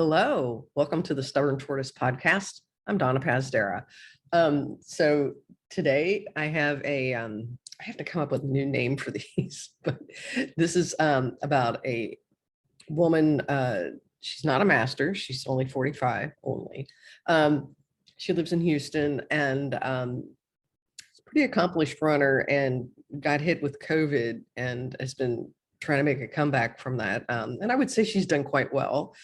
Hello, welcome to the Stubborn Tortoise podcast. I'm Donna Pazdera. So today I have I have to come up with a new name for these, but this is about a woman. She's not a master. She's only 45 only. She lives in Houston and she's a pretty accomplished runner and got hit with COVID and has been trying to make a comeback from that. And I would say she's done quite well.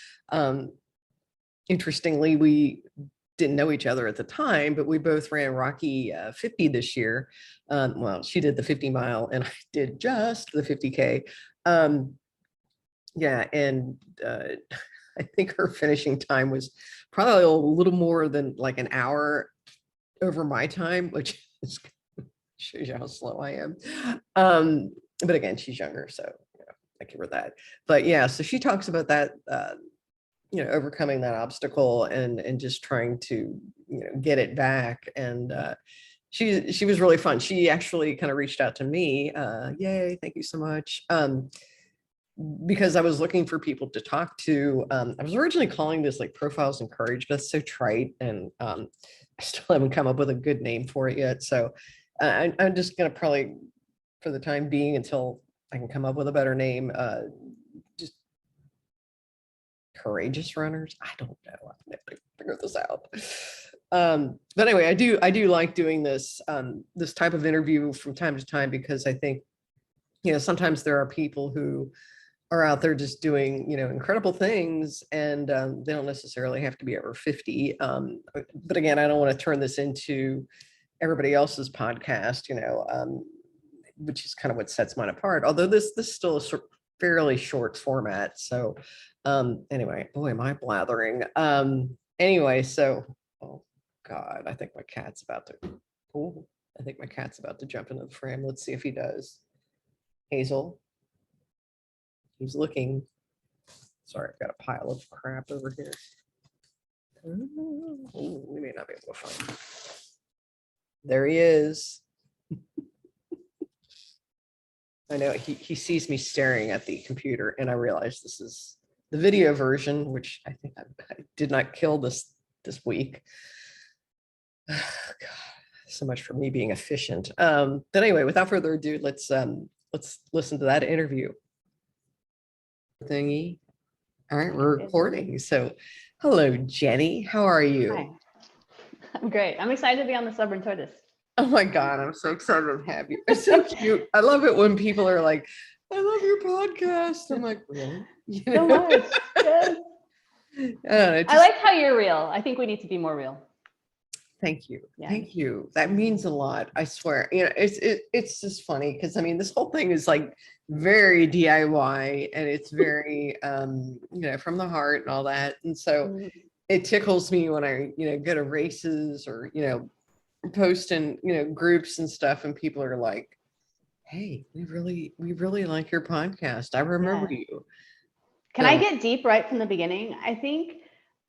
Interestingly, we didn't know each other at the time, but we both ran Rocky 50 this year. Well, she did the 50 mile and I did just the 50K. Yeah, and I think her finishing time was probably a little more than like an hour over my time, which shows you how slow I am. But again, she's younger, so I give her that. But yeah, so she talks about that, overcoming that obstacle and just trying to, get it back. And she was really fun. She actually kind of reached out to me. Yay, thank you so much. Because I was looking for people to talk to. I was originally calling this like Profiles in Courage, but that's so trite. And I still haven't come up with a good name for it yet. So I'm just going to probably, for the time being, until I can come up with a better name, just Courageous Runners. I don't know. I've never figured this out. But anyway, I do like doing this this type of interview from time to time, because I think, sometimes there are people who are out there just doing, incredible things, and they don't necessarily have to be over 50. But again, I don't want to turn this into everybody else's podcast, which is kind of what sets mine apart. Although this is still a fairly short format. So anyway, boy, am I blathering. Anyway, so, oh God, I think my cat's about to jump into the frame. Let's see if he does. Hazel. He's looking. Sorry, I've got a pile of crap over here. Ooh, we may not be able to find him. There he is. I know he sees me staring at the computer, and I realize this is the video version, which I think I did not kill this week. God, so much for me being efficient. But anyway, without further ado, let's listen to that interview. Thingy. All right, we're recording. So, hello, Jenny. How are you? Hi. I'm great. I'm excited to be on the Stubborn Tortoise. Oh my God, I'm so excited to have you. It's so cute. I love it when people are like, I love your podcast. I'm like, really? So much. Yes. I like how you're real. I think we need to be more real. Thank you. Yeah. Thank you. That means a lot. I swear. It's just funny because I mean, this whole thing is like very DIY, and it's very from the heart and all that. And so it tickles me when I go to races or post in groups and stuff, and people are like, hey, we really like your podcast. I remember you. Can I get deep right from the beginning? I think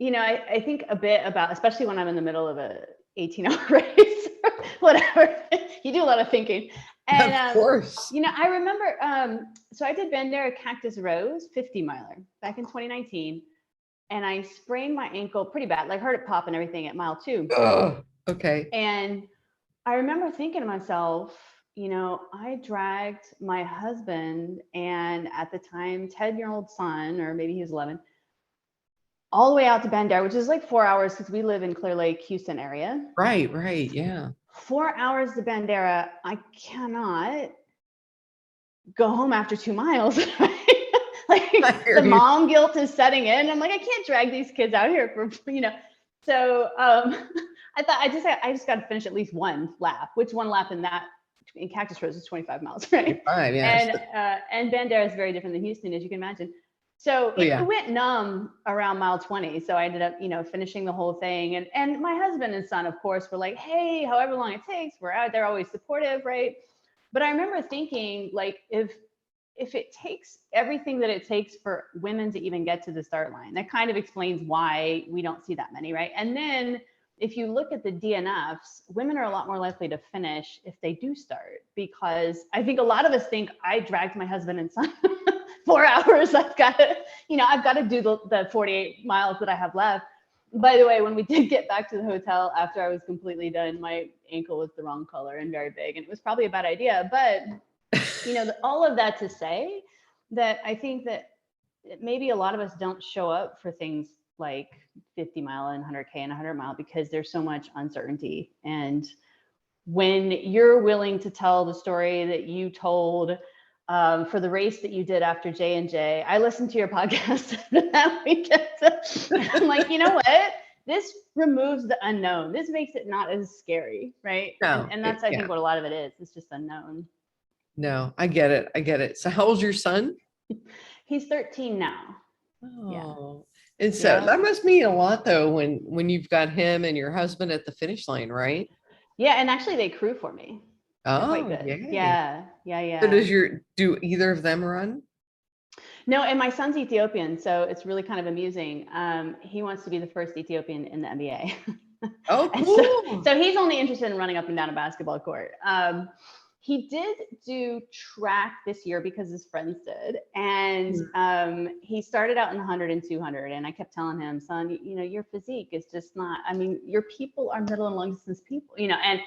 I think a bit about, especially when I'm in the middle of a 18-hour race or whatever, you do a lot of thinking. And of course, I remember, so I did Bandera Cactus Rose 50 miler back in 2019, and I sprained my ankle pretty bad, like heard it pop and everything at mile 2. Oh, okay. And I remember thinking to myself, I dragged my husband and at the time 10-year-old son, or maybe he was 11, all the way out to Bandera, which is like 4 hours because we live in Clear Lake, Houston area. Right, yeah. 4 hours to Bandera. I cannot go home after 2 miles. Like the mom guilt is setting in. I'm like, I can't drag these kids out here for, So I thought I just got to finish at least one lap, which one lap in Cactus Rose is 25 miles, right? 25, yeah. And Bandera is very different than Houston, as you can imagine. So it went numb around mile 20. So I ended up, finishing the whole thing. And my husband and son, of course, were like, hey, however long it takes, we're out there, always supportive, right? But I remember thinking, like, if it takes everything that it takes for women to even get to the start line, that kind of explains why we don't see that many, right? And then if you look at the DNFs, women are a lot more likely to finish if they do start, because I think a lot of us think I dragged my husband and son 4 hours. I've got to do the 48 miles that I have left. By the way, when we did get back to the hotel after I was completely done, my ankle was the wrong color and very big, and it was probably a bad idea. But, all of that to say that I think that maybe a lot of us don't show up for things like 50 mile and 100K and 100 mile because there's so much uncertainty. And when you're willing to tell the story that you told for the race that you did after J&J, I listened to your podcast that weekend. I'm like, you know what? This removes the unknown. This makes it not as scary, right? No, and that's, I think, what a lot of it is. It's just unknown. No, I get it. So how old's your son? He's 13 now. Oh, yeah. And so that must mean a lot though, when you've got him and your husband at the finish line, right? Yeah. And actually they crew for me. Oh, yeah. So do either of them run? No, and my son's Ethiopian, so it's really kind of amusing. He wants to be the first Ethiopian in the NBA. Oh, cool. So he's only interested in running up and down a basketball court. He did do track this year because his friends did. And he started out in the 100 and 200. And I kept telling him, son, your physique is just not, your people are middle and long distance people, and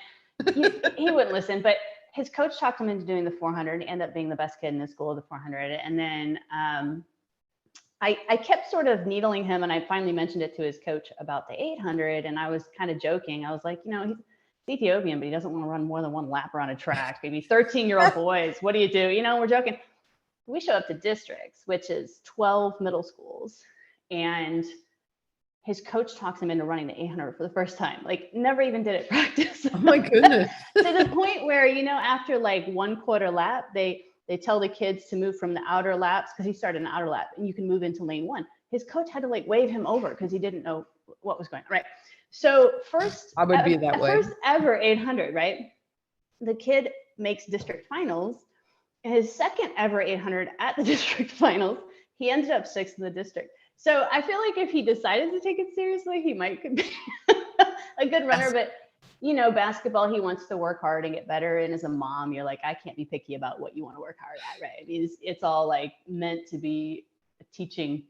he wouldn't listen. But his coach talked him into doing the 400 and ended up being the best kid in the school of the 400. And then I kept sort of needling him. And I finally mentioned it to his coach about the 800. And I was kind of joking. I was like, he's Ethiopian, but he doesn't want to run more than one lap around a track. Maybe 13-year-old boys. What do you do? We're joking. We show up to districts, which is 12 middle schools. And his coach talks him into running the 800 for the first time. Like, never even did it practice. Oh my goodness. To the point where, after like 1/4 lap, they tell the kids to move from the outer laps, because he started an outer lap, and you can move into lane 1. His coach had to like wave him over because he didn't know what was going on. Right. So first ever 800, right? The kid makes district finals. His second ever 800 at the district finals, he ended up 6th in the district. So I feel like if he decided to take it seriously, he might could be a good runner. But basketball, he wants to work hard and get better. And as a mom, you're like, I can't be picky about what you want to work hard at, right? It's all like meant to be a teaching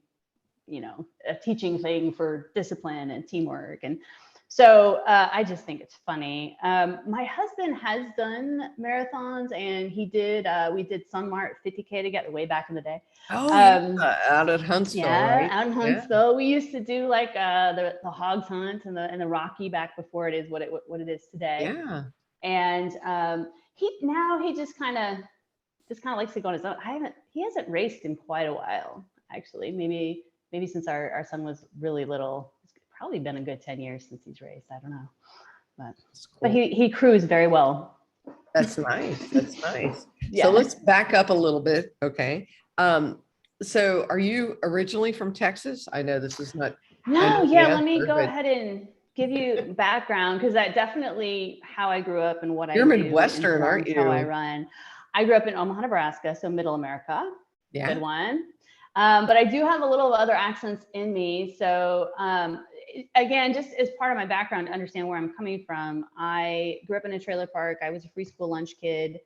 thing for discipline and teamwork. And so I just think it's funny. My husband has done marathons, and we did Sunmart 50K together way back in the day. Oh, out at Huntsville, right? Out in Huntsville. Yeah. We used to do like the Hogs Hunt and the Rocky back before it is what it is today. Yeah. And he just kind of likes to go on his own. He hasn't raced in quite a while, actually. Maybe since our son was really little. It's probably been a good 10 years since he's raced. I don't know. But he crews very well. That's nice. Yeah. So let's back up a little bit. Okay. So are you originally from Texas? I know this is not. No, let me go ahead and give you background, because that definitely how I grew up and what You're Midwestern, aren't you? How I run. I grew up in Omaha, Nebraska, so middle America. Yeah. Good one. But I do have a little other accents in me. So again, just as part of my background to understand where I'm coming from, I grew up in a trailer park. I was a free school lunch kid.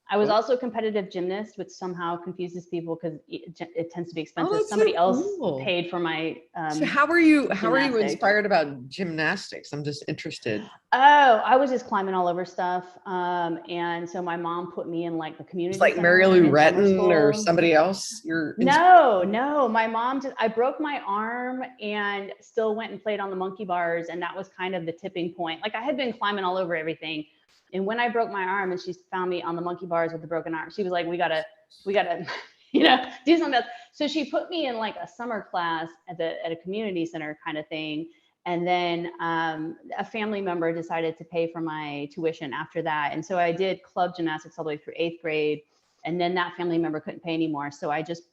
I was also a competitive gymnast, which somehow confuses people because it tends to be expensive. Somebody else paid for my so how were you inspired about gymnastics? I'm just interested. Oh, I was just climbing all over stuff. And so my mom put me in like the community. It's like Mary Lou Retton or somebody else? No. My mom I broke my arm and still went and played on the monkey bars. And that was kind of the tipping point. Like, I had been climbing all over everything. And when I broke my arm and she found me on the monkey bars with the broken arm, she was like, we gotta, do something else. So she put me in like a summer class at a community center kind of thing. And then a family member decided to pay for my tuition after that. And so I did club gymnastics all the way through 8th grade. And then that family member couldn't pay anymore. So I just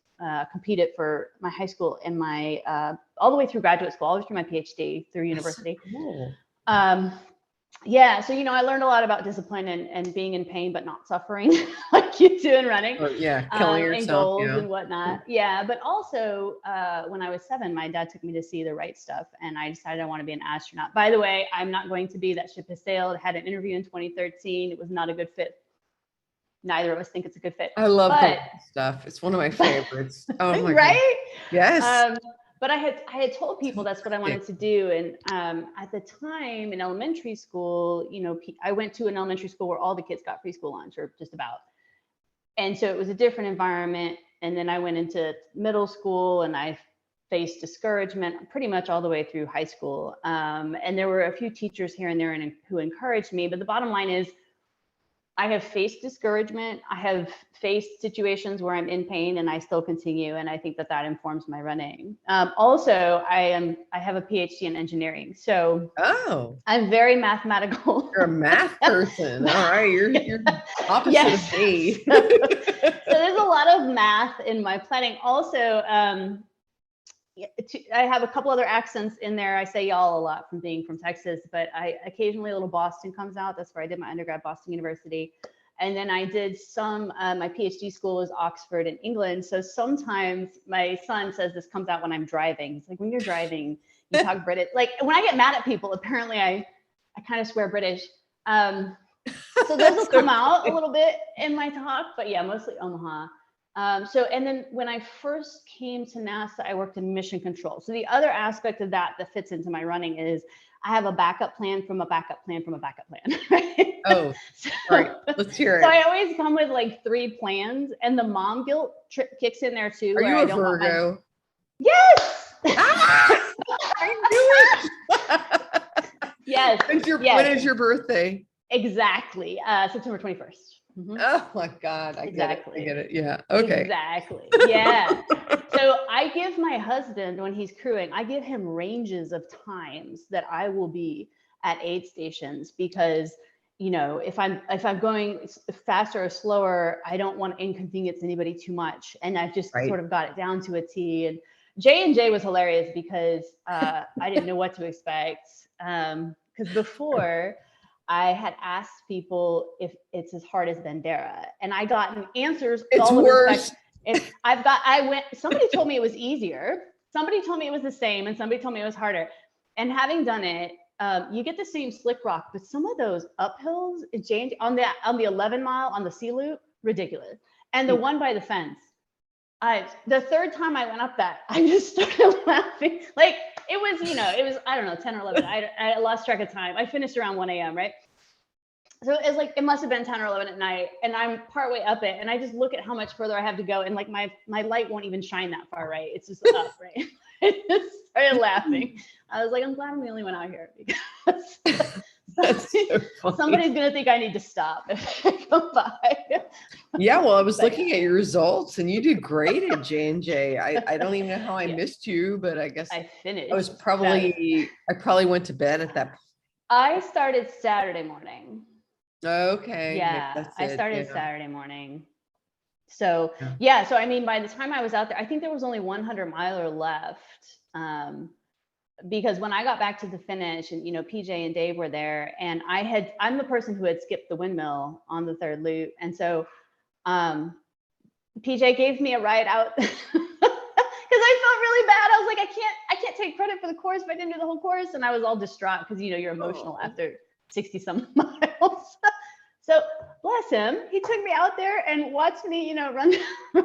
competed for my high school and my, all the way through graduate school, all the way through my PhD, through university. Cool. Yeah. So, I learned a lot about discipline and being in pain, but not suffering like you do in running. Killing yourself. And goals and whatnot. Yeah. But also when I was 7, my dad took me to see the right stuff, and I decided I want to be an astronaut. By the way, I'm not going to be. That ship has sailed. I had an interview in 2013. It was not a good fit neither of us think it's a good fit. I love the stuff. It's one of my favorites. Oh my right? God. Yes. But I had told people that's what I wanted to do. And at the time in elementary school, you know, I went to an elementary school where all the kids got free school lunch, or just about. And so it was a different environment. And then I went into middle school and I faced discouragement pretty much all the way through high school. And there were a few teachers here and there who encouraged me. But the bottom line is, I have faced discouragement. I have faced situations where I'm in pain and I still continue. And I think that informs my running. Also, I have a PhD in engineering. So I'm very mathematical. You're a math person. All right. You're opposite of me. So there's a lot of math in my planning. Also, I have a couple other accents in there. I say y'all a lot from being from Texas, but occasionally a little Boston comes out. That's where I did my undergrad, Boston University. And then I did my PhD school was Oxford in England. So sometimes my son says this comes out when I'm driving. He's like, when you're driving, you talk British. Like when I get mad at people, apparently I kind of swear British. So those will come out a little bit in my talk, but yeah, mostly Omaha. And then when I first came to NASA, I worked in mission control. So the other aspect of that fits into my running is I have a backup plan from a backup plan from a backup plan. Right? Oh, all right. Let's hear it. So I always come with like 3 plans, and the mom guilt kicks in there too. Are you a Virgo? Yes. I knew it. Yes. When is your birthday? Exactly. September 21st. Mm-hmm. Oh my God. I get it. Yeah. Okay. Exactly. Yeah. So I give my husband, when he's crewing, I give him ranges of times that I will be at aid stations, because, you know, if I'm going faster or slower, I don't want to inconvenience anybody too much. And I've just sort of got it down to a T. And J&J was hilarious because I didn't know what to expect. Because before, I had asked people if it's as hard as Bandera, and I got answers. It's worse. Somebody told me it was easier. Somebody told me it was the same, and somebody told me it was harder. And having done it, you get the same slick rock, but some of those uphills on the 11 mile on the C loop, ridiculous. And the one by the fence, the third time I went up that, I just started laughing. Like it was, I don't know, 10 or 11. I lost track of time. I finished around 1 a.m., right? So it's like, it must've been 10 or 11 at night, and I'm partway up it. And I just look at how much further I have to go. And like my light won't even shine that far, right? It's just up, right? I just started laughing. I was like, I'm glad I'm the only one out here, because that's so somebody's going to think I need to stop if I come by. Yeah. Well, I was looking at your results and you did great at J&J. I don't even know how I missed you, but I guess I finished. I probably went to bed at that point. I started Saturday morning. Okay. Yeah, I started Saturday morning. So so I mean, by the time I was out there, I think there was only 100 miler left. Because when I got back to the finish, and PJ and Dave were there, and I'm the person who had skipped the windmill on the 3rd loop, and so PJ gave me a ride out because I felt really bad. I was like, I can't take credit for the course if I didn't do the whole course, and I was all distraught because you're emotional after 60 some miles. So bless him, he took me out there and watched me, run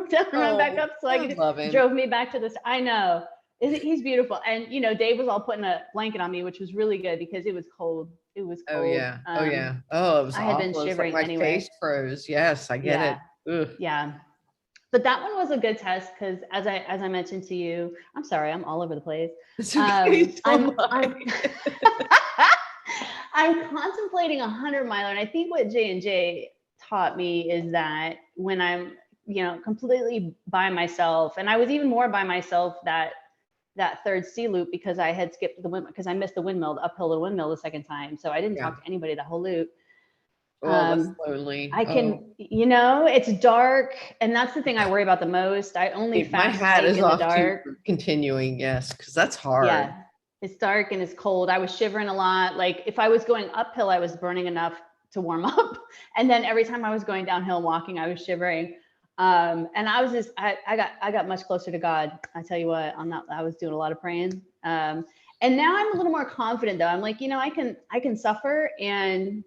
down, run back up. So I drove me back to this. I know. He's beautiful. And, Dave was all putting a blanket on me, which was really good because it was cold. It was cold. Oh, yeah. Oh, it was I had been shivering like my face froze. Yes, I get it. Ugh. Yeah. But that one was a good test because as I mentioned to you, I'm sorry, I'm all over the place. It's okay, I'm contemplating a 100 miler. And I think what J&J taught me is that when I'm, completely by myself, and I was even more by myself that 3rd C loop because I had skipped the windmill, because I missed the windmill, the uphill to the windmill the 2nd time. So I didn't talk to anybody the whole loop. Slowly. I can, it's dark, and that's the thing I worry about the most. I only fast hike in the dark. Continuing, yes, because that's hard. Yeah, it's dark and it's cold. I was shivering a lot. Like if I was going uphill, I was burning enough to warm up, and then every time I was going downhill walking, I was shivering. And I was I got much closer to God. I tell you what, I was doing a lot of praying. And now I'm a little more confident though. I'm like, I can suffer and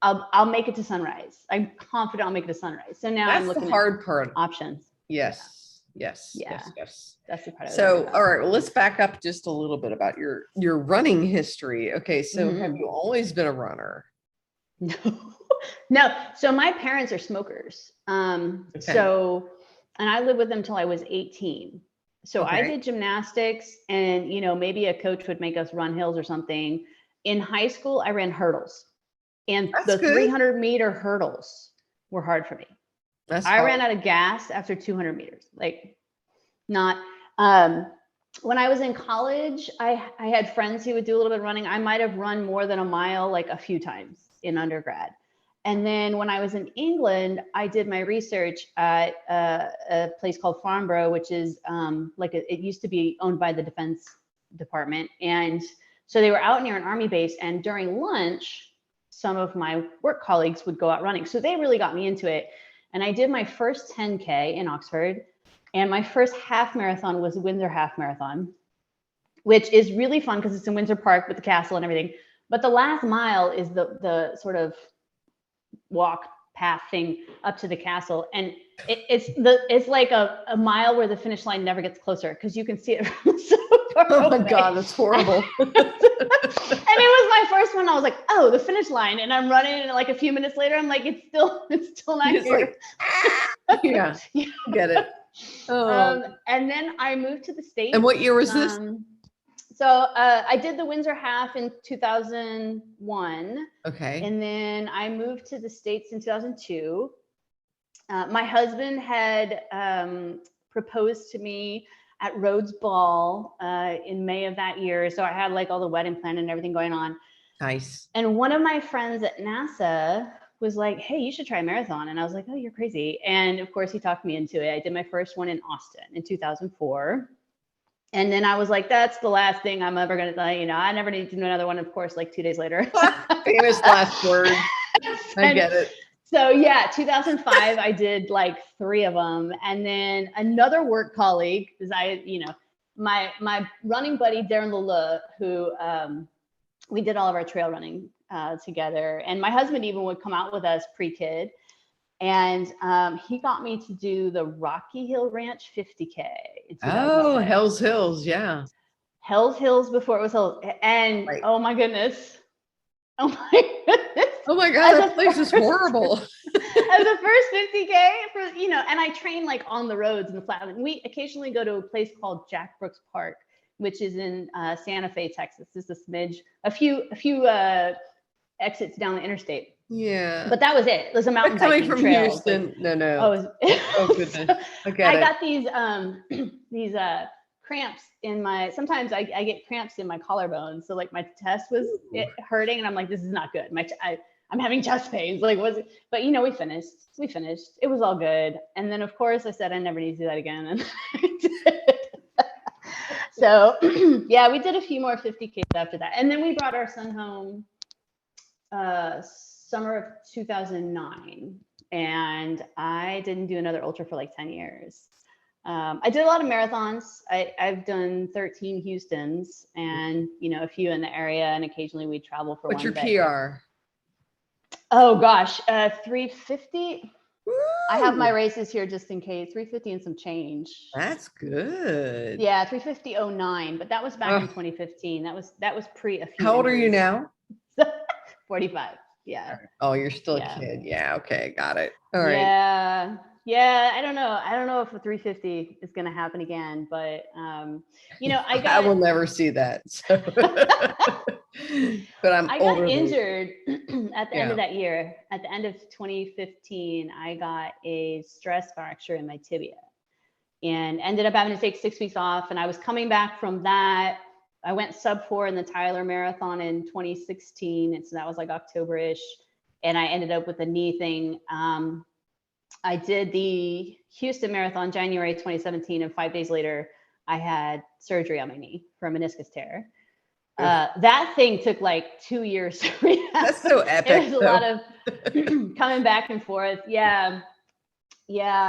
I'll make it to sunrise. I'm confident I'll make it to sunrise. So now I'm looking the hard part. at options. Yes. Yeah. Yes. That's the part. So, all right, well, let's back up just a little bit about your running history. Okay, so have you always been a runner? No, no. So my parents are smokers. So, and I lived with them till I was 18. So I did gymnastics, and maybe a coach would make us run hills or something. In high school, I ran hurdles, and the 300-meter hurdles were hard for me. I ran out of gas after 200 meters. Like, not. When I was in college, I had friends who would do a little bit of running. I might have run more than a mile, like a few times in undergrad. And then when I was in England, I did my research at a place called Farnborough, which is it used to be owned by the Defense Department. And so they were out near an army base, and during lunch, some of my work colleagues would go out running. So they really got me into it. And I did my first 10K in Oxford. And my first half marathon was Windsor Half Marathon, which is really fun because it's in Windsor Park with the castle and everything. But the last mile is the sort of walk path thing up to the castle. And it's like a mile where the finish line never gets closer because you can see it from so far away. Oh my God, that's horrible. And it was my first one. I was like, oh, the finish line. And I'm running, and like a few minutes later, I'm like, it's still not here. Like, yeah, get it. And then I moved to the States. And what year was this? So I did the Windsor Half in 2001. Okay. And then I moved to the States in 2002. My husband had proposed to me at Rhodes Ball in May of that year. So I had like all the wedding plan and everything going on. Nice. And one of my friends at NASA was like, hey, you should try a marathon. And I was like, oh, you're crazy. And of course he talked me into it. I did my first one in Austin in 2004. And then I was like, that's the last thing I'm ever going to, I never need to do another one. Of course, like 2 days later. Famous last word. I get it. So yeah, 2005, I did like 3 of them. And then another work colleague, because my running buddy, Darren Lula, who we did all of our trail running together. And my husband even would come out with us pre-kid. And he got me to do the Rocky Hill Ranch 50K. Oh, Hell's Hills. Yeah. Hell's Hills before it was Hills. And oh my goodness. Oh my goodness. Oh my God, that place is horrible. As the first 50K and I train like on the roads in the flatland. We occasionally go to a place called Jack Brooks Park, which is in Santa Fe, Texas. Just a smidge, a few exits down the interstate. Yeah. But that was it. It was a mountain biking from trail. Houston. Like, no. Oh goodness. I got these cramps in my, sometimes I get cramps in my collarbone. So like my chest was hurting, and I'm like, this is not good. I'm having chest pains. Like, but we finished. It was all good. And then of course I said I never need to do that again. And I did. So yeah, we did a few more 50Ks after that. And then we brought our son home summer of 2009. And I didn't do another ultra for like 10 years. I did a lot of marathons. I've done 13 Houstons and, a few in the area, and occasionally we travel for What's one your day. PR? Oh gosh, 350. Woo! I have my races here just in case. 350 and some change. That's good. Yeah, 350.09, but that was back in 2015. That was pre a few. How old are you now? 45. Yeah. Oh, you're still a kid. Yeah. Okay. Got it. All right. Yeah. I don't know if a 350 is going to happen again, but I will never see that. So. But I got injured at the end of that year. At the end of 2015, I got a stress fracture in my tibia and ended up having to take 6 weeks off. And I was coming back from that. I went sub 4 in the Tyler Marathon in 2016. And so that was like October-ish. And I ended up with a knee thing. I did the Houston Marathon January 2017. And 5 days later, I had surgery on my knee for a meniscus tear. That thing took like 2 years to rehab. That's so epic. It was a lot of coming back and forth. Yeah.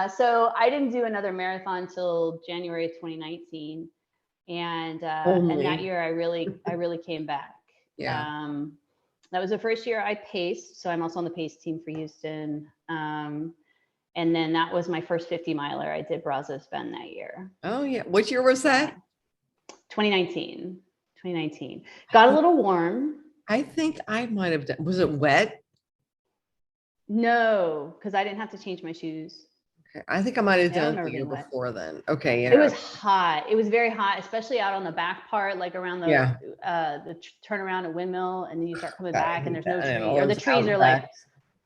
So I didn't do another marathon till January 2019. And that year I really came back. Yeah. That was the first year I paced. So I'm also on the pace team for Houston. And then that was my first 50 miler. I did Brazos Bend that year. Oh yeah. What year was that? 2019. 2019. Got a little warm. I think I might have done. Was it wet? No, because I didn't have to change my shoes. Okay. I think I might have done it the year before then. Okay. Yeah. It was hot. It was very hot, especially out on the back part, like around the turnaround at Windmill, and then you start coming back and there's no tree, or the trees are like,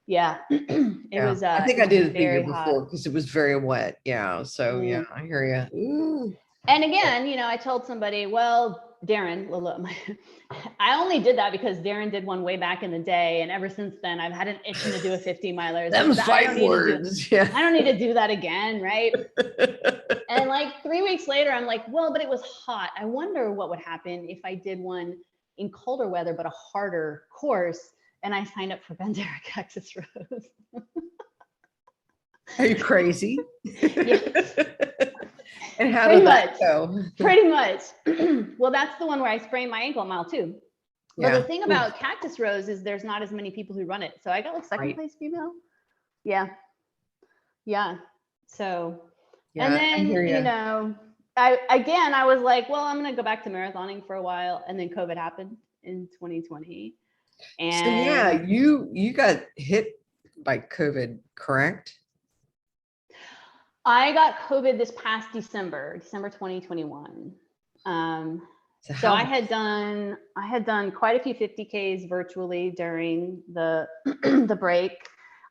it was. I think I did it the year before because it was very wet. Yeah. So yeah, I hear you. Ooh. And again, I told somebody, well, Darren, I only did that because Darren did one way back in the day. And ever since then, I've had an itching to do a 50 miler. Them fight words. I don't need to do that again. Right. And like 3 weeks later, I'm like, well, but it was hot. I wonder what would happen if I did one in colder weather, but a harder course. And I signed up for Bandera Cactus Rose. Are you crazy? Yes. And how did that go? Pretty much. Well, that's the one where I sprained my ankle at mile 2. But the thing about Cactus Rose is there's not as many people who run it. So I got like second place female. Yeah. Yeah. So, and then, I was like, well, I'm going to go back to marathoning for a while. And then COVID happened in 2020. And so yeah, you got hit by COVID, correct? I got COVID this past December 2021. So I had done quite a few 50Ks virtually during the the break.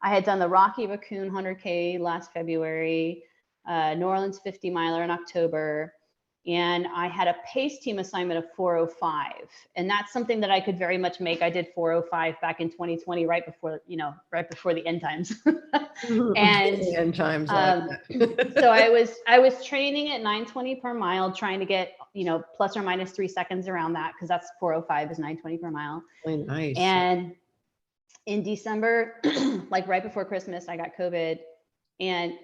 I had done the Rocky Raccoon 100K last February, New Orleans 50 miler in October, and I had a pace team assignment of 4:05, and that's something that I could very much make. I did 4:05 back in 2020, right before the end times. And the end times. So I was training at 9:20 per mile, trying to get plus or minus 3 seconds around that, because that's 4:05 is 9:20 per mile. Really nice. And in December, like right before Christmas, I got COVID, and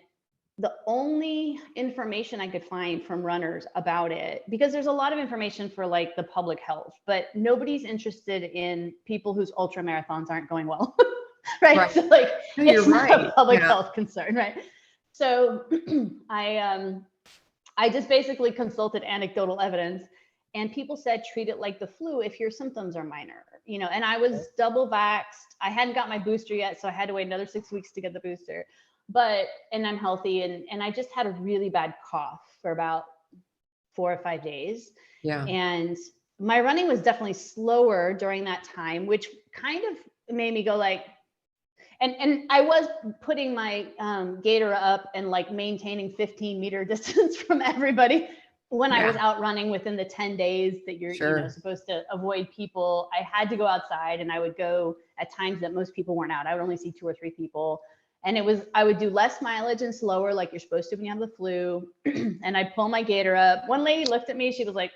the only information I could find from runners about it, because there's a lot of information for like the public health, but nobody's interested in people whose ultra marathons aren't going well. Right. So like, it's not a public health concern. Right. So I just basically consulted anecdotal evidence, and people said, treat it like the flu if your symptoms are minor, and I was double vaxxed. I hadn't got my booster yet, so I had to wait another 6 weeks to get the booster. And I'm healthy, and I just had a really bad cough for about 4 or 5 days. Yeah. And my running was definitely slower during that time, which kind of made me go like, and I was putting my gator up and like maintaining 15-meter distance from everybody when I was out running within the 10 days that you're supposed to avoid people. I had to go outside, and I would go at times that most people weren't out. I would only see 2 or 3 people. And I would do less mileage and slower, like you're supposed to when you have the flu. And I'd pull my gator up. One lady looked at me, she was like,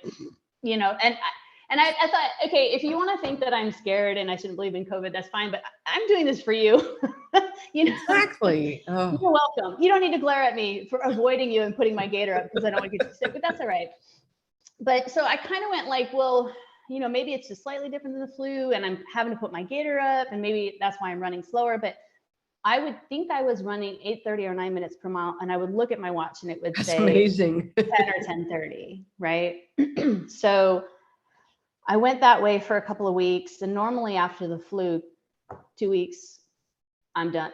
and I thought, okay, if you want to think that I'm scared and I shouldn't believe in COVID, that's fine, but I'm doing this for you. Exactly. Oh. You're welcome. You don't need to glare at me for avoiding you and putting my gator up because I don't want to get you sick, but that's all right. But so I kind of went like, well, maybe it's just slightly different than the flu, and I'm having to put my gator up, and maybe that's why I'm running slower. But I would think I was running 8:30 or 9 minutes per mile, and I would look at my watch and it would say amazing. 10 or 10:30, right? So I went that way for a couple of weeks, and normally after the flu, 2 weeks, I'm done.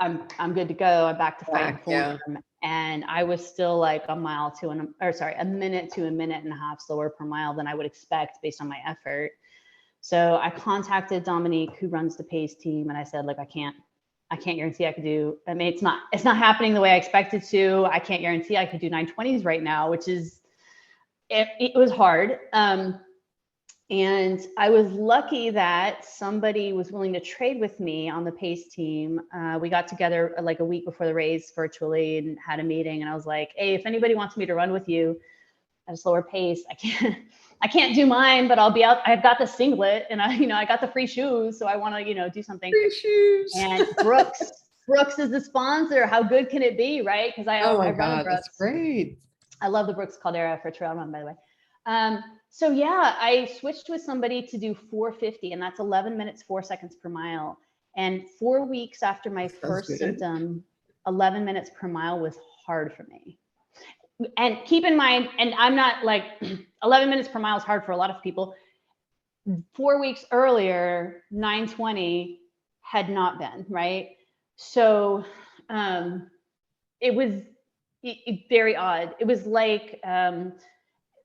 I'm good to go. I'm back to fighting form, and I was still like a minute to a minute and a half slower per mile than I would expect based on my effort. So I contacted Dominique, who runs the pace team, and I said, like, I can't guarantee I could do. I mean, it's not happening the way I expected to. I can't guarantee I could do 920s right now, which is it was hard. And I was lucky that somebody was willing to trade with me on the pace team. We got together like a week before the race virtually and had a meeting. And I was like, hey, if anybody wants me to run with you at a slower pace, I can't do mine, but I'll be out. I've got the singlet, and I got the free shoes. So I want to, do something. Free shoes. And Brooks is the sponsor. How good can it be, right? Because I run Brooks. That's great. I love the Brooks Caldera for trail run, by the way. So yeah, I switched with somebody to do 450, and that's 11 minutes, 4 seconds per mile. And 4 weeks after my first symptom, 11 minutes per mile was hard for me. And keep in mind, and I'm not like 11 minutes per mile is hard for a lot of people. 4 weeks earlier, 9:20 had not been, right? So it was very odd. It was like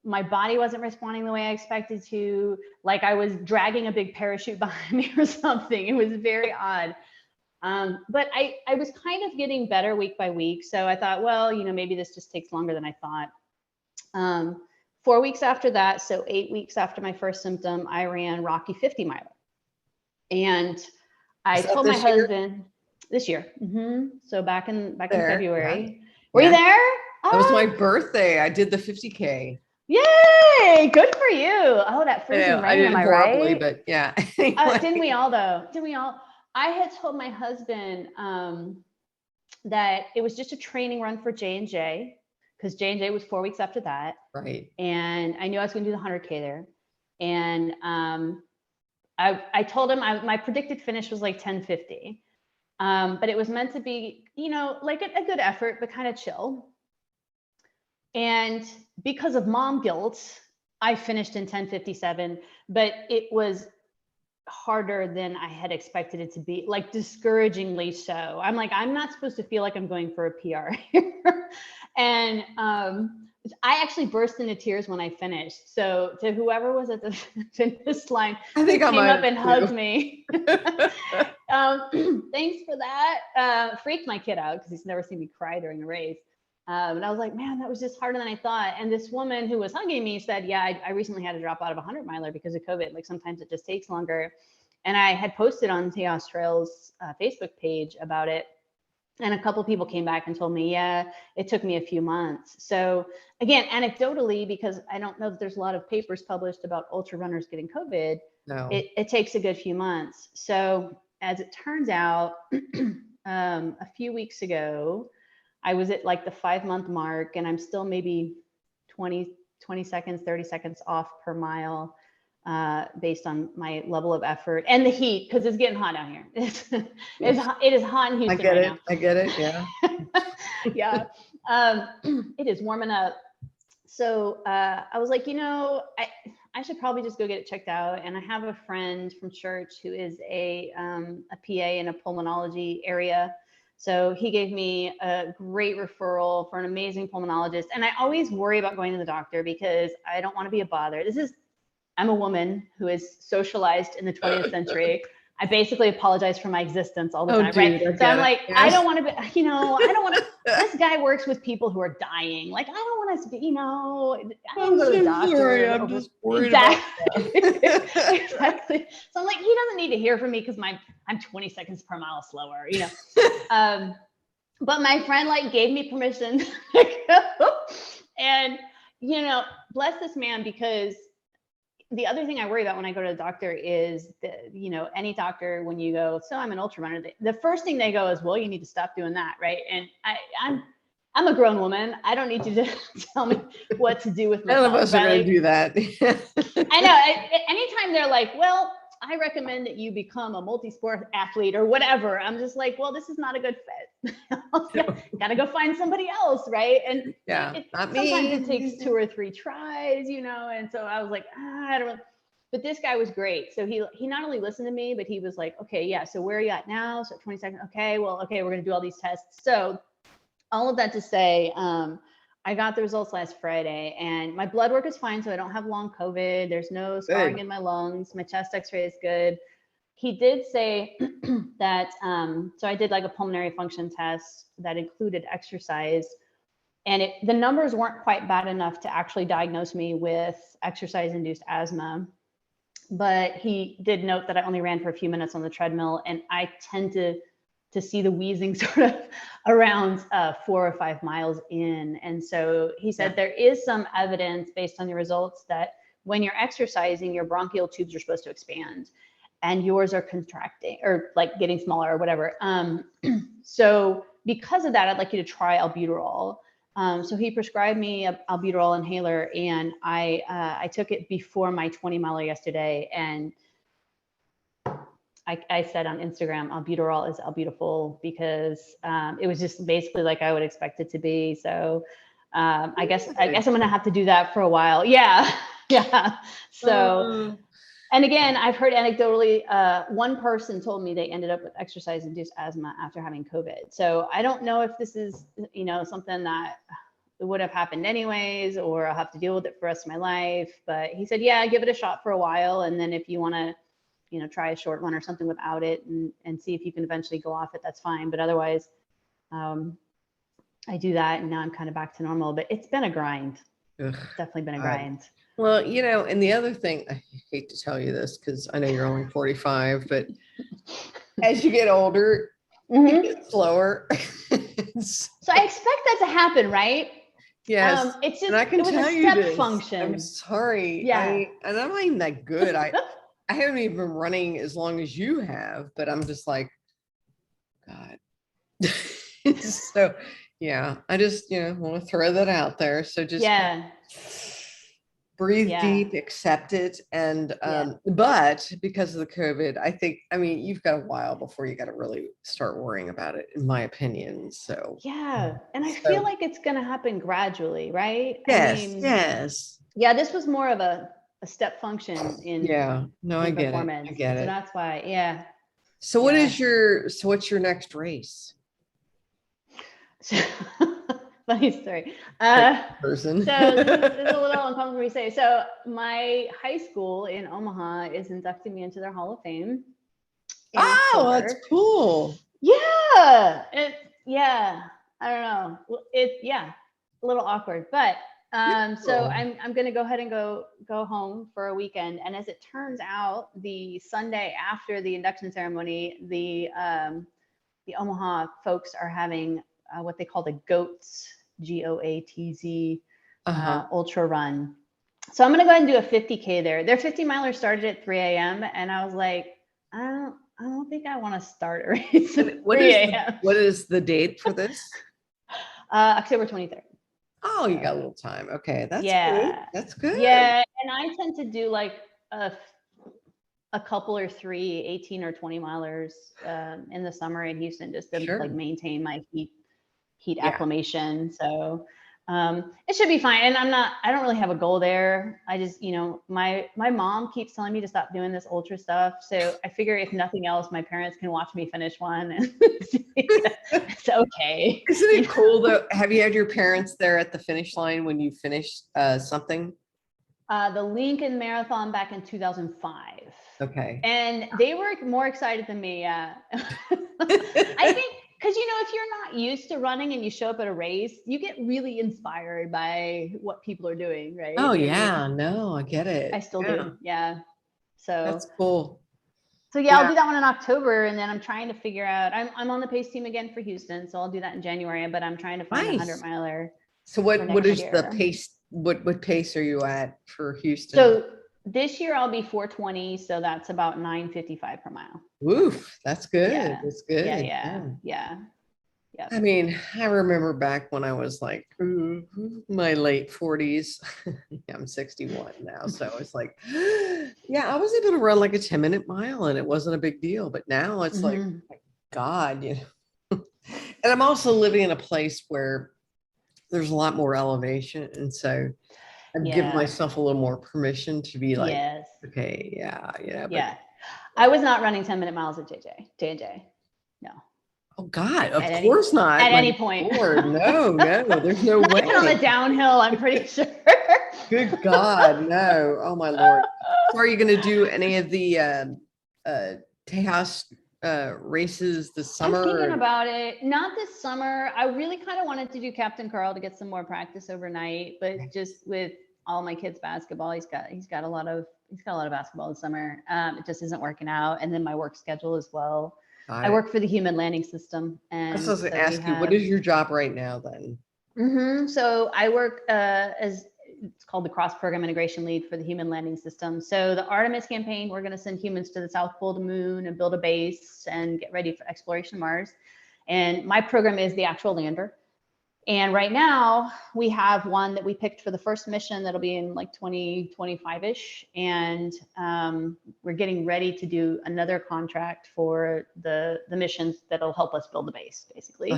my body wasn't responding the way I expected to, like I was dragging a big parachute behind me or something. It was very odd. But I was kind of getting better week by week. So I thought, well, maybe this just takes longer than I thought. 4 weeks after that, so 8 weeks after my first symptom, I ran Rocky 50 miler. And I told my husband this year. So back in February. Yeah. Were you there? That was my birthday. I did the 50K. Yay! Good for you. Oh, that freezing rain, am I horribly, right? But yeah. Didn't we all though? Didn't we all? I had told my husband that it was just a training run for J&J, because J&J was 4 weeks after that. Right. And I knew I was going to do the 100K there. And I told him my predicted finish was like 10:50. But it was meant to be, like a good effort, but kind of chill. And because of mom guilt, I finished in 10:57, but it was harder than I had expected it to be, like discouragingly so. I'm like, I'm not supposed to feel like I'm going for a PR here. And I actually burst into tears when I finished. So to whoever was at the finish line, I think came up and hugged me. Thanks for that. Freaked my kid out because he's never seen me cry during a race. And I was like, man, that was just harder than I thought. And this woman who was hugging me said, yeah, I recently had to drop out of a 100 miler because of COVID. Like sometimes it just takes longer. And I had posted on Chaos Trails Facebook page about it. And a couple of people came back and told me, yeah, it took me a few months. So again, anecdotally, because I don't know that there's a lot of papers published about ultra runners getting COVID, no. It takes a good few months. So as it turns out, a few weeks ago, I was at like the 5-month mark, and I'm still maybe 20 seconds, 30 seconds off per mile based on my level of effort and the heat, because it's getting hot out here. It is hot in Houston right now. I get it. Yeah. Yeah. It is warming up. So I was like, I should probably just go get it checked out. And I have a friend from church who is a PA in a pulmonology area. So he gave me a great referral for an amazing pulmonologist. And I always worry about going to the doctor because I don't want to be a bother. I'm a woman who is socialized in the 20th century. I basically apologize for my existence all the time, right? So I'm like, yes. I don't want to be, I don't want to, this guy works with people who are dying. Like, I don't want us to be, I don't go to the doctor. Sorry, I'm just worried about that. Exactly. So I'm like, he doesn't need to hear from me because I'm 20 seconds per mile slower, But my friend gave me permission to go. And, bless this man, because the other thing I worry about when I go to the doctor is that, any doctor, when you go, so I'm an ultra runner, the first thing they go is, well, you need to stop doing that. Right. And I'm a grown woman. I don't need you to tell me what to do with myself. None of us are going to do that. I know. Anytime they're like, well, I recommend that you become a multi-sport athlete or whatever, I'm just like, well, this is not a good fit. Got to go find somebody else, right? And yeah, not me. Sometimes it takes 2 or 3 tries, and so I was like, I don't know. But this guy was great. So he not only listened to me, but he was like, okay, yeah, so where are you at now? So 20 seconds. Okay, we're going to do all these tests. So all of that to say, I got the results last Friday, and my blood work is fine. So I don't have long COVID. There's no scarring in my lungs. My chest x-ray is good. He did say that, so I did a pulmonary function test that included exercise, and the numbers weren't quite bad enough to actually diagnose me with exercise-induced asthma. But he did note that I only ran for a few minutes on the treadmill, and I tend to see the wheezing sort of around 4 or 5 miles in. And so he said there is some evidence based on your results that when you're exercising, your bronchial tubes are supposed to expand, and yours are contracting or getting smaller or whatever. So because of that, I'd like you to try albuterol. So he prescribed me a albuterol inhaler, and I took it before my 20 miler yesterday, and I said on Instagram, albuterol is beautiful, because it was just basically like I would expect it to be. So I guess I'm gonna have to do that for a while. Yeah, yeah. So. And again, I've heard anecdotally, one person told me they ended up with exercise-induced asthma after having COVID. So I don't know if this is, something that would have happened anyways, or I'll have to deal with it for the rest of my life. But he said, yeah, give it a shot for a while. And then if you want to, try a short run or something without it, and see if you can eventually go off it, that's fine. But otherwise, I do that, and now I'm kind of back to normal. But it's been a grind. Ugh, Definitely been a grind. Well, and the other thing, I hate to tell you this because I know you're only 45, but as you get older, you get slower. So I expect that to happen, right? Yes. It's just, and I can tell you this. Function. I'm sorry. Yeah. And I'm not even that good. I haven't even been running as long as you have, but I'm just like, God. So yeah, I just, want to throw that out there. So just breathe deep, accept it. And, but because of the COVID, you've got a while before you got to really start worrying about it, in my opinion. So, and I feel like it's going to happen gradually, right? Yes. Yes. Yeah. This was more of a step function in, I get performance. It. I get it. So that's why, So what's your next race? Funny story. Person. So this is a little uncomfortable for me to say. So my high school in Omaha is inducting me into their Hall of Fame. Oh, that's cool. Yeah. I don't know. A little awkward, but so I'm going to go ahead and go home for a weekend. And as it turns out, the Sunday after the induction ceremony, the Omaha folks are having what they call the GOATZ, GOATZ, ultra run. So I'm going to go ahead and do a 50K there. Their 50 miler started at 3 a.m. And I was like, I don't think I want to start a race at 3 a.m. What is the date for this? October 23rd. Oh, you got a little time. Okay. That's good. That's good. Yeah. And I tend to do like a couple or 3 18 or 20 milers in the summer in Houston, just to like maintain my heat acclimation. So it should be fine. And I don't really have a goal there. I just, my mom keeps telling me to stop doing this ultra stuff. So I figure if nothing else, my parents can watch me finish one. And it's okay. Isn't it cool though? Have you had your parents there at the finish line when you finished something? The Lincoln Marathon back in 2005. Okay. And they were more excited than me. I think, because, if you're not used to running and you show up at a race, you get really inspired by what people are doing, right? Oh, yeah. No, I get it. I still do. Yeah. So that's cool. So I'll do that one in October. And then I'm trying to figure out, I'm on the pace team again for Houston. So I'll do that in January, but I'm trying to find a 100 miler. So what is the pace? What pace are you at for Houston? So this year I'll be 4:20, so that's about 9:55 per mile. Woof, that's good. Yeah. That's good. Yeah. I mean, I remember back when I was like my late 40s. I'm 61 now, so it's like, I was able to run like a 10-minute mile, and it wasn't a big deal. But now it's like, my God, And I'm also living in a place where there's a lot more elevation, and so I've given myself a little more permission to be like, okay, but I was not running 10-minute miles at J&J. No. Oh God, of course not. At any point. Lord, no, there's no way. Even on the downhill, I'm pretty sure. Good God, no. Oh my Lord. So are you going to do any of the Tejas races this summer? I'm thinking about it. Not this summer. I really kind of wanted to do Captain Carl to get some more practice overnight, but just with all my kids' basketball, he's got a lot of basketball this summer. It just isn't working out, and then my work schedule as well. I work for the Human Landing System, and I was supposed to ask you, what is your job right now then? So I work as it's called the Cross Program Integration Lead for the Human Landing System. So the Artemis campaign, we're going to send humans to the South Pole, the moon, and build a base and get ready for exploration of Mars. And my program is the actual lander. And right now we have one that we picked for the first mission that'll be in like 2025-ish. And we're getting ready to do another contract for the missions that'll help us build the base, basically.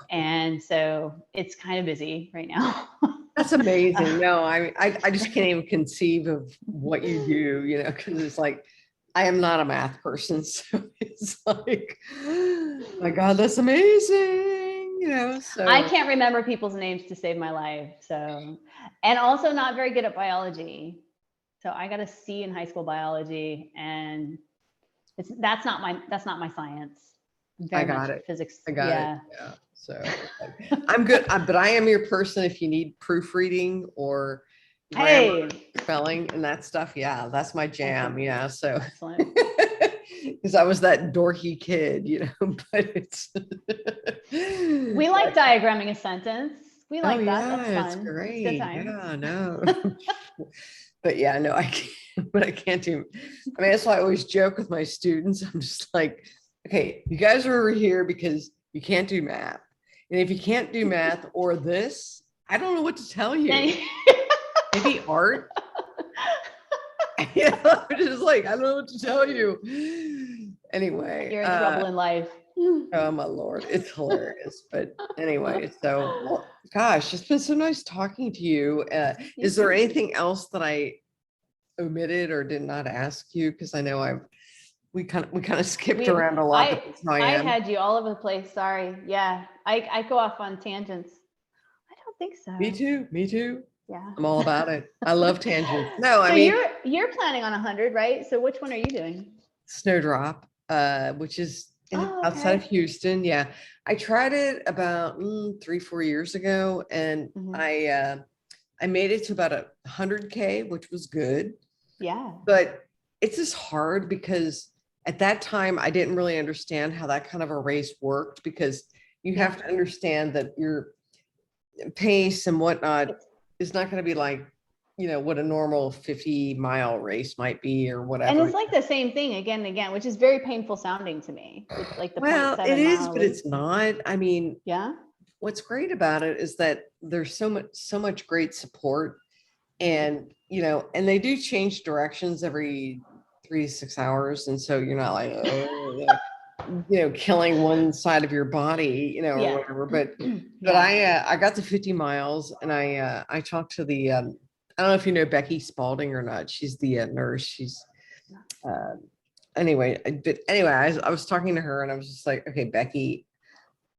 And so it's kind of busy right now. That's amazing. No, I just can't even conceive of what you do, you know, because it's like, I am not a math person. So it's like, my God, that's amazing. You know, so I can't remember people's names to save my life. So, and also not very good at biology. So I got a C in high school biology, and that's not my science. I got it. Physics. I got it. Yeah. So I'm good, but I am your person if you need proofreading or grammar, spelling and that stuff. Yeah, that's my jam. Yeah. So because I was that dorky kid, you know, but it's we like diagramming a sentence. We like that. Yeah, that's fun. It's great. It's good time. Yeah, no. But yeah, no, I can't, but I can't do. I mean, that's why I always joke with my students. I'm just like, okay, you guys are over here because you can't do math. And if you can't do math or this, I don't know what to tell you. Maybe art. Yeah, I'm just like, I don't know what to tell you. Anyway. You're in trouble in life. Oh my Lord, it's hilarious. But anyway, so well, gosh, it's been so nice talking to you. Is there anything else that I omitted or did not ask you? Because I know we kind of skipped around a lot. I had you all over the place. Sorry. Yeah, I go off on tangents. I don't think so. Me too. Yeah, I'm all about it. I love tangents. No, so I mean, you're planning on 100, right? So which one are you doing? Snowdrop, which is outside of Houston. Yeah, I tried it about 3-4 years ago, and I made it to about 100K, which was good. Yeah, but it's just hard because at that time I didn't really understand how that kind of a race worked, because you have to understand that your pace and whatnot is not going to be like, you know, what a normal 50-mile race might be or whatever. And it's like the same thing again and again, which is very painful sounding to me. It's like the it is, but it's not. I mean, yeah. What's great about it is that there's so much great support, and you know, and they do change directions every 3 to 6 hours, and so you're not like, you know, killing one side of your body, you know, or whatever. But I got to 50 miles, and I talked to the I don't know if you know Becky Spalding or not. She's the nurse. She's anyway. I was talking to her, and I was just like, okay, Becky,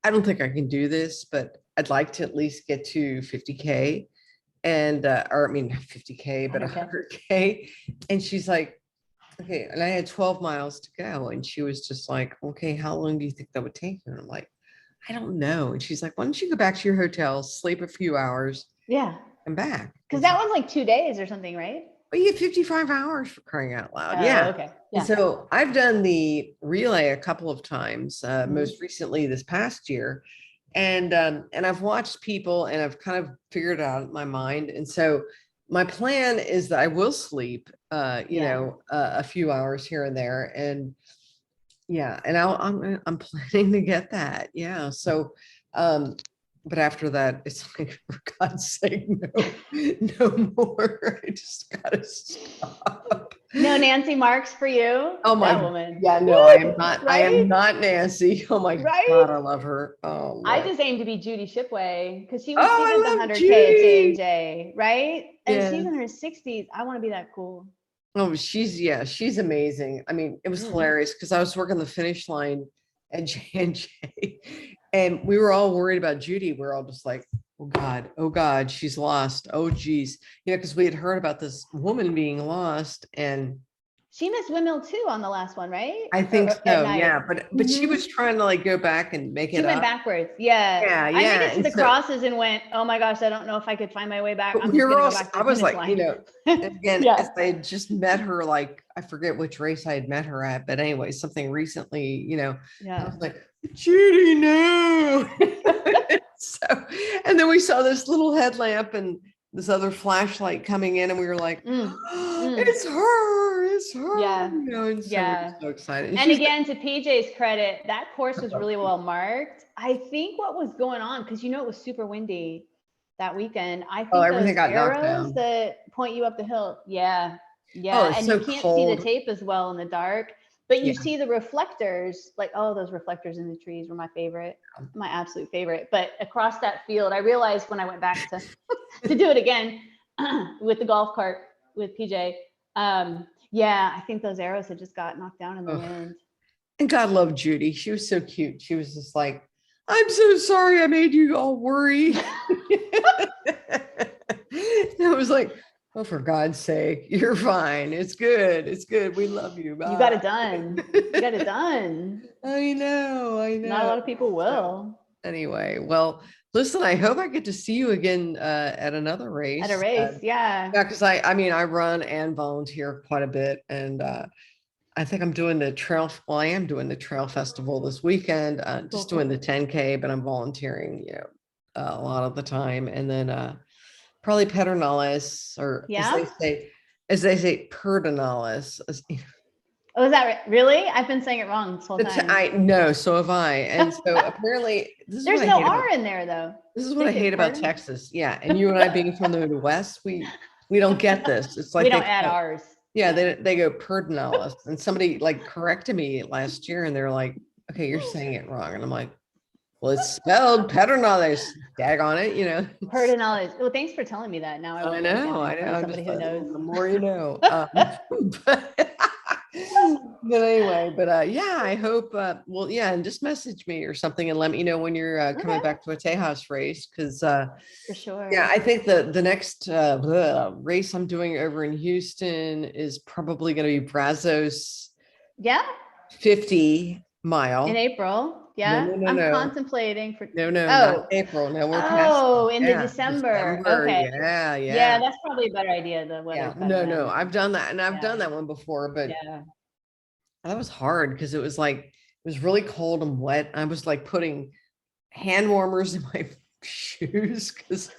I don't think I can do this, but I'd like to at least get to 50K, and or I mean 50K, but 100K. And she's like, okay. And I had 12 miles to go, and she was just like, okay, how long do you think that would take you? And I'm like, I don't know. And she's like, why don't you go back to your hotel, sleep a few hours, and back? Because that one's like 2 days or something, right? But you have 55 hours, for crying out loud. Okay. Yeah. So I've done the relay a couple of times, most recently this past year. And I've watched people, and I've kind of figured it out in my mind. And so my plan is that I will sleep, you know, a few hours here and there. And and I'm planning to get that. Yeah. So, but after that, it's like, for God's sake, no more. I just gotta stop. No Nancy Marks for you. Oh my woman. Yeah, no, I am not. Right? I am not Nancy. Oh my God, I love her. Oh, Lord. I just aim to be Judy Shipway, because she was the 100K at J&J, right? And she's in her 60s. I want to be that cool. Oh, she's amazing. I mean, it was hilarious because I was working the finish line at J&J, and we were all worried about Judy. We're all just like, oh God, she's lost. Oh geez. You know, because we had heard about this woman being lost, and she missed windmill too on the last one, right? I think so. Yeah. But she was trying to like go back and make it up. She went backwards. Yeah. I made it to the crosses and went, oh my gosh, I don't know if I could find my way back. I was like, you know, again, if I had just met her, like, I forget which race I had met her at, but anyway, something recently, you know, I was like, Judy, no. So, and then we saw this little headlamp and this other flashlight coming in, and we were like, it's her. this. Yeah. You know, and so we're so excited. And again, to PJ's credit, that course was really well marked. I think what was going on, because you know it was super windy that weekend. I think everything those got knocked arrows down. that point you up the hill. Yeah. Oh, And so you can't cold. see the tape as well in the dark, but you Yeah. see the reflectors, like, oh, those reflectors in the trees were my favorite, my absolute favorite. But across that field, I realized when I went back to do it again with the golf cart with PJ. Yeah, I think those arrows had just got knocked down in the wind. And God love Judy. She was so cute. She was just like, I'm so sorry I made you all worry. I was like, oh, for God's sake, you're fine. It's good. It's good. We love you. Bye. You got it done. You got it done. I know. Not a lot of people will. So, anyway, well, listen, I hope I get to see you again at another race. At a race, yeah. Yeah, because I run and volunteer quite a bit. And I think I'm doing the trail. Well, I am doing the trail festival this weekend, just doing the 10K, but I'm volunteering, a lot of the time. And then probably pedernales, or as they say, perdonalis. Oh, is that really? I've been saying it wrong this whole time. I know, so have I. And so apparently there's no R in there though. This is what I hate about Texas. Yeah. And you and I being from the Midwest, we don't get this. It's like we don't add R's. Yeah, they go perdonalis. And somebody like corrected me last year and they're like, okay, you're saying it wrong. And I'm like, well, it's spelled pedernales. Dag on it, Perdonalis. Well, thanks for telling me that. Now I know. Somebody who knows. The more you know. But anyway, yeah, I hope, and just message me or something and let me know when you're coming back to a Tejas race. Cause for sure. Yeah, I think the next race I'm doing over in Houston is probably going to be Brazos. Yeah. 50 mile. In April. Yeah. No, I'm contemplating for. Not April. No, we're past. Into December. Okay. Yeah. Yeah, that's probably a better idea. The weather. No, I've done that, and I've done that one before, but that was hard because it was really cold and wet. I was like putting hand warmers in my shoes because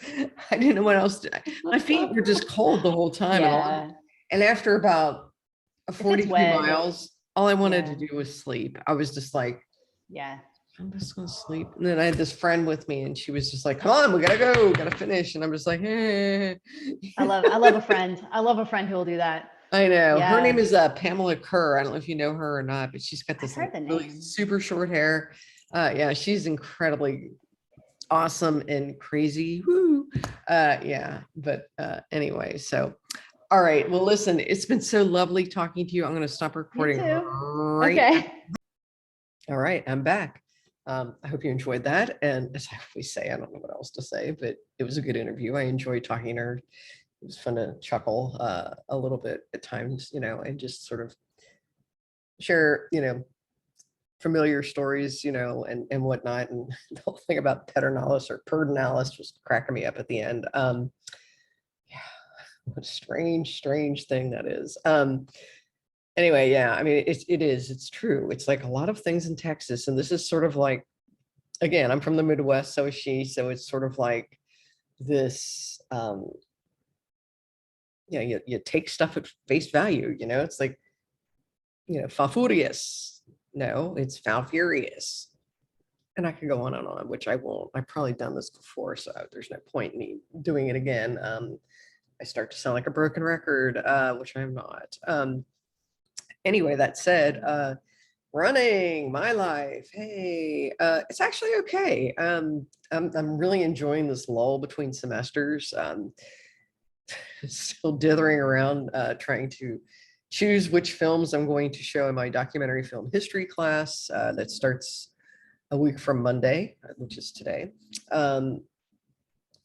I didn't know what else to. My feet were just cold the whole time, and after about 42 miles, all I wanted to do was sleep. I was just like, I'm just gonna sleep. And then I had this friend with me, and she was just like, "Come on, we gotta go, gotta finish." And I'm just like, "Hey." I love a friend. I love a friend who will do that. I know. Her name is Pamela Kerr. I don't know if you know her or not, but she's got this really super short hair. She's incredibly awesome and crazy. Woo. But anyway, so all right. Well, listen, it's been so lovely talking to you. I'm gonna stop recording. Okay. All right, I'm back. I hope you enjoyed that. And as I always say, I don't know what else to say, but it was a good interview. I enjoyed talking to her. It was fun to chuckle a little bit at times, and just sort of share, familiar stories, and whatnot. And the whole thing about peternalis or perdonalis was cracking me up at the end. What a strange thing that is. Anyway, I mean, it's true. It's like a lot of things in Texas, and this is sort of like, again, I'm from the Midwest, so is she. So it's sort of like this, you take stuff at face value, it's like, falfurious. No, it's falfurious. And I could go on and on, which I won't. I've probably done this before, so there's no point in me doing it again. I start to sound like a broken record, which I'm not. Anyway, that said, running my life. Hey, it's actually okay. I'm really enjoying this lull between semesters. Still dithering around, trying to choose which films I'm going to show in my documentary film history class that starts a week from Monday, which is today.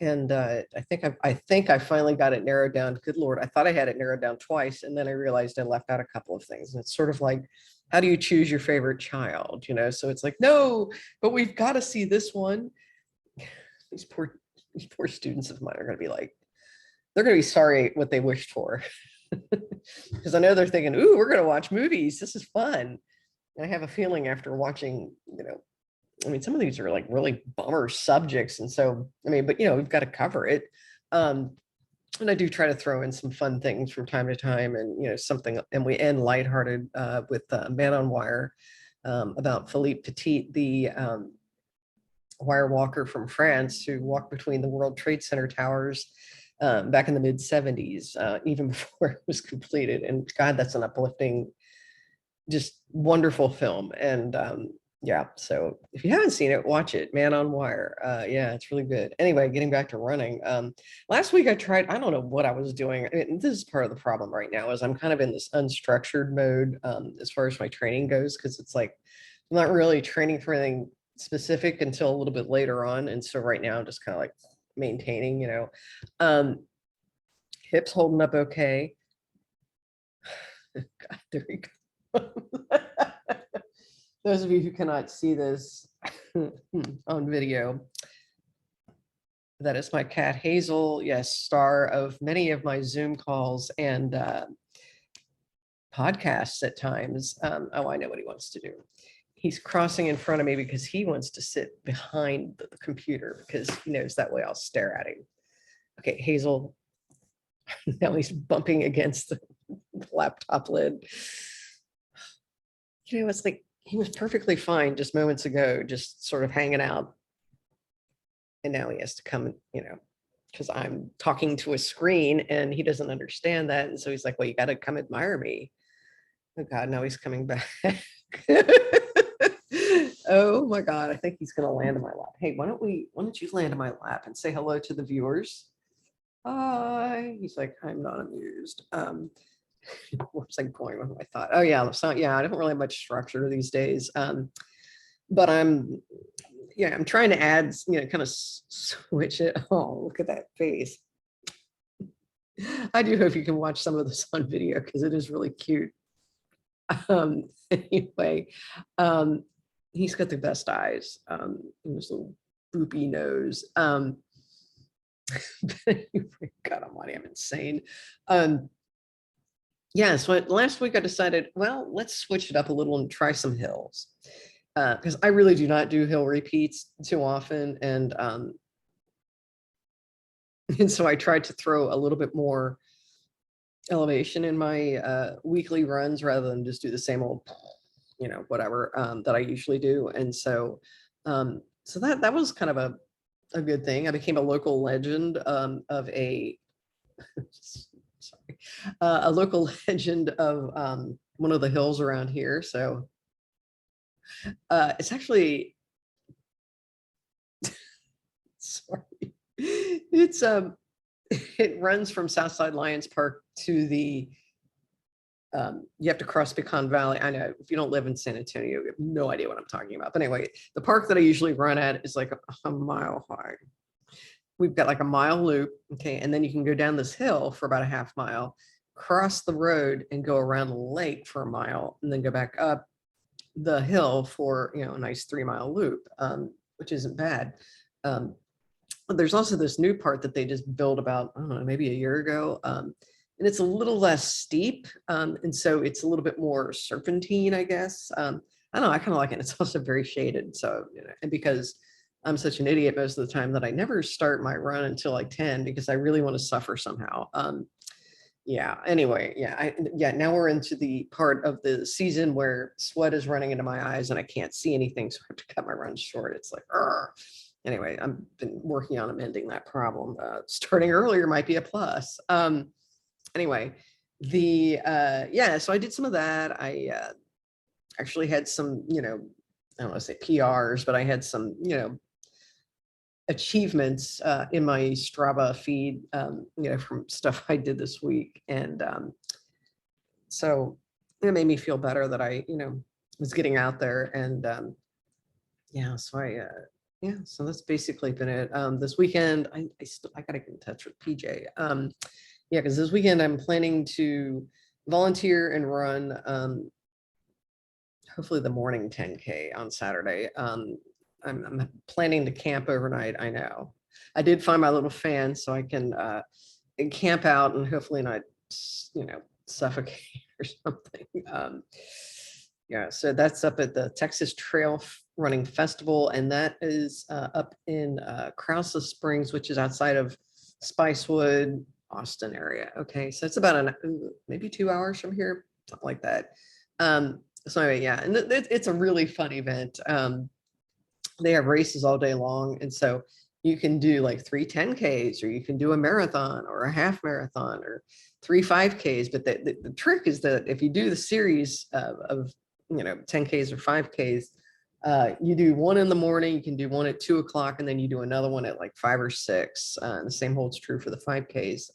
And I think I finally got it narrowed down. Good Lord, I thought I had it narrowed down twice, and then I realized I left out a couple of things. And it's sort of like, how do you choose your favorite child? So it's like, no, but we've got to see this one. These poor students of mine are going to be like, they're going to be sorry what they wished for, because I know they're thinking, ooh, we're going to watch movies. This is fun. And I have a feeling after watching, I mean, some of these are like really bummer subjects. And so, I mean, but we've got to cover it. And I do try to throw in some fun things from time to time, and something, and we end lighthearted with Man on Wire, about Philippe Petit, the wire walker from France who walked between the World Trade Center towers back in the mid 70s, even before it was completed. And God, that's an uplifting, just wonderful film. And yeah, so if you haven't seen it, watch it, Man on Wire. Yeah, it's really good. Anyway, getting back to running. Last week I don't know what I was doing. This is part of the problem right now, is I'm kind of in this unstructured mode as far as my training goes, because it's like I'm not really training for anything specific until a little bit later on. And so right now I'm just kind of like maintaining, hips holding up okay. God, there we go. Those of you who cannot see this on video, that is my cat Hazel. Yes, star of many of my Zoom calls and podcasts at times. Oh, I know what he wants to do. He's crossing in front of me because he wants to sit behind the computer because he knows that way I'll stare at him. Okay, Hazel. Now he's bumping against the laptop lid. It's like he was perfectly fine just moments ago, just sort of hanging out. And now he has to come, because I'm talking to a screen and he doesn't understand that. And so he's like, well, you got to come admire me. Oh God, now he's coming back. Oh my God, I think he's going to land in my lap. Hey, why don't you land in my lap and say hello to the viewers? Hi. He's like, I'm not amused. What was I going with my thought? Oh yeah, yeah, I don't really have much structure these days. But I'm trying to add, kind of switch it. Oh, look at that face. I do hope you can watch some of this on video because it is really cute. Anyway, he's got the best eyes, and this little boopy nose. God almighty, I'm insane. Yeah, so last week I decided, well, let's switch it up a little and try some hills. Because I really do not do hill repeats too often. And so I tried to throw a little bit more elevation in my weekly runs rather than just do the same old, whatever that I usually do. And so that was kind of a good thing. I became a local legend of a sorry, a local legend of one of the hills around here. So it's actually sorry, it's it runs from Southside Lions Park to the you have to cross Pecan Valley. I know if you don't live in San Antonio, you have no idea what I'm talking about. But anyway, the park that I usually run at is like a mile high. We've got like a mile loop, okay, and then you can go down this hill for about a half mile, cross the road and go around the lake for a mile, and then go back up the hill for a nice 3-mile loop, which isn't bad. But there's also this new part that they just built about, I don't know, maybe a year ago, and it's a little less steep, and so it's a little bit more serpentine, I guess. I don't know, I kind of like it. It's also very shaded, so and because I'm such an idiot most of the time that I never start my run until like 10 because I really want to suffer somehow. Yeah, anyway, now we're into the part of the season where sweat is running into my eyes and I can't see anything, so I have to cut my run short. It's like, anyway, I've been working on amending that problem. Starting earlier might be a plus. Anyway, so I did some of that. I actually had some, I don't want to say PRs, but I had some, achievements in my Strava feed, from stuff I did this week. And so it made me feel better that I, was getting out there. And so that's basically been it. This weekend, I gotta get in touch with PJ. Because this weekend I'm planning to volunteer and run hopefully the morning 10K on Saturday. I'm planning to camp overnight. I know I did find my little fan, so I can camp out and hopefully not, suffocate or something. So that's up at the Texas Trail Running Festival, and that is up in Krause Springs, which is outside of Spicewood, Austin area. Okay, so it's about maybe 2 hours from here, something like that. So anyway, yeah, and it's a really fun event. They have races all day long, and so you can do like 3 10Ks, or you can do a marathon or a half marathon or 3 5Ks. But the trick is that if you do the series of 10Ks or 5Ks, you do one in the morning, you can do one at 2 o'clock, and then you do another one at like 5 or 6. The same holds true for the 5Ks.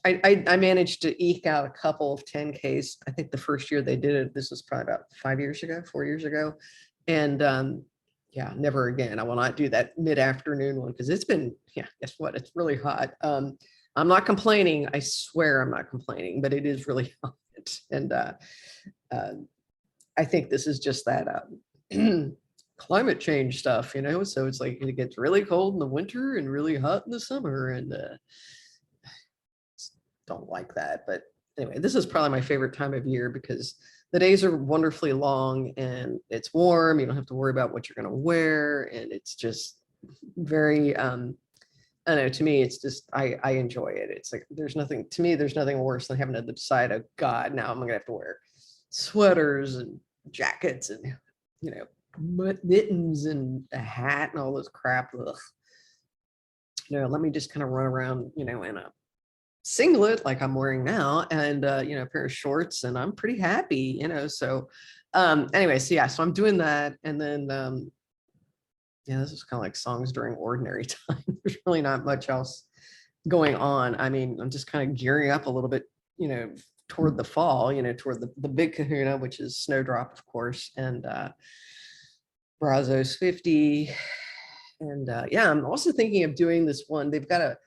I, I managed to eke out a couple of 10Ks. I think the first year they did it, this was probably about 4 years ago. And yeah, never again. I will not do that mid-afternoon one, because it's been, yeah, guess what? It's really hot. I'm not complaining. I swear I'm not complaining, but it is really hot. And I think this is just that climate change stuff, so it's like it gets really cold in the winter and really hot in the summer, and don't like that. But anyway, this is probably my favorite time of year, because the days are wonderfully long and it's warm. You don't have to worry about what you're going to wear, and it's just very I don't know, to me it's just I enjoy it. It's like there's nothing worse than having to decide, oh God, now I'm gonna have to wear sweaters and jackets and mittens and a hat and all this crap. Ugh. Let me just kind of run around in a singlet like I'm wearing now, and a pair of shorts, and I'm pretty happy, so anyway, so yeah, so I'm doing that. And then yeah, this is kind of like songs during ordinary time. There's really not much else going on. I mean, I'm just kind of gearing up a little bit toward the fall, toward the big kahuna, which is Snowdrop, of course, and Brazos 50. And yeah, I'm also thinking of doing this one. They've got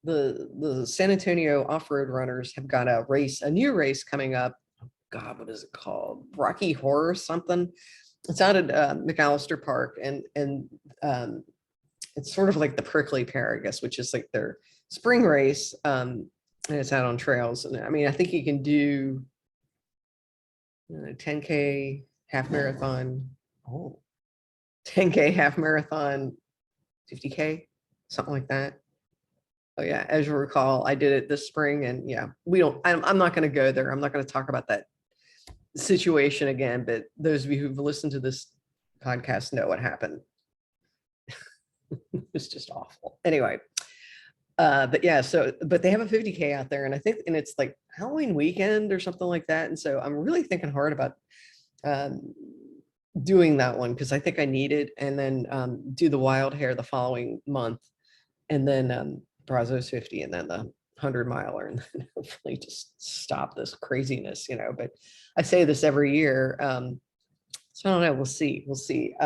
the San Antonio off-road runners have got a new race coming up. Oh God, what is it called? Rocky Horror something. It's out at McAllister Park, and it's sort of like the Prickly Pear, I guess, which is like their spring race. And it's out on trails. And I mean, I think you can do 10K half marathon. Oh, 10K half marathon, 50K, something like that. Oh yeah, as you recall, I did it this spring, and yeah, I'm not going to go there. I'm not going to talk about that situation again, but those of you who've listened to this podcast know what happened. It's just awful. Anyway, but yeah, but they have a 50K out there, and I think, and it's like Halloween weekend or something like that. And so I'm really thinking hard about doing that one, because I think I need it, and then do the Wild Hare the following month, and then Brazos 50, and then the 100-miler, and then hopefully just stop this craziness, but I say this every year. So I don't know, we'll see.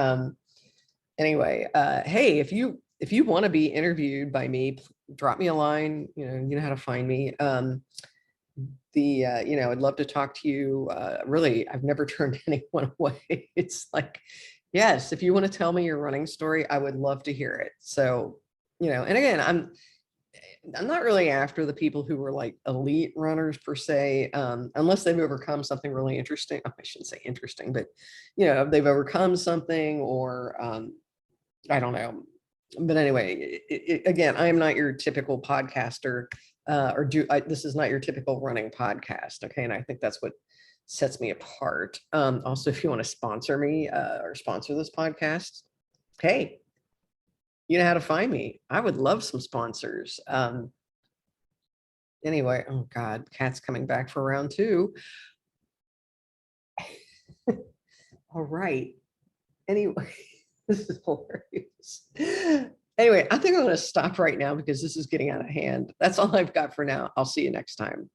Anyway, hey, if you want to be interviewed by me, drop me a line. You know how to find me. I'd love to talk to you. Really, I've never turned anyone away. It's like, yes, if you want to tell me your running story, I would love to hear it. So, and again, I'm not really after the people who were like elite runners per se, unless they've overcome something really interesting. I shouldn't say interesting, but they've overcome something, or I don't know. But anyway, again, I am not your typical podcaster, this is not your typical running podcast. Okay. And I think that's what sets me apart. Also, if you want to sponsor me or sponsor this podcast, hey, you know how to find me. I would love some sponsors. Anyway, oh God, Kat's coming back for round 2. All right. Anyway, this is hilarious. Anyway, I think I'm going to stop right now, because this is getting out of hand. That's all I've got for now. I'll see you next time.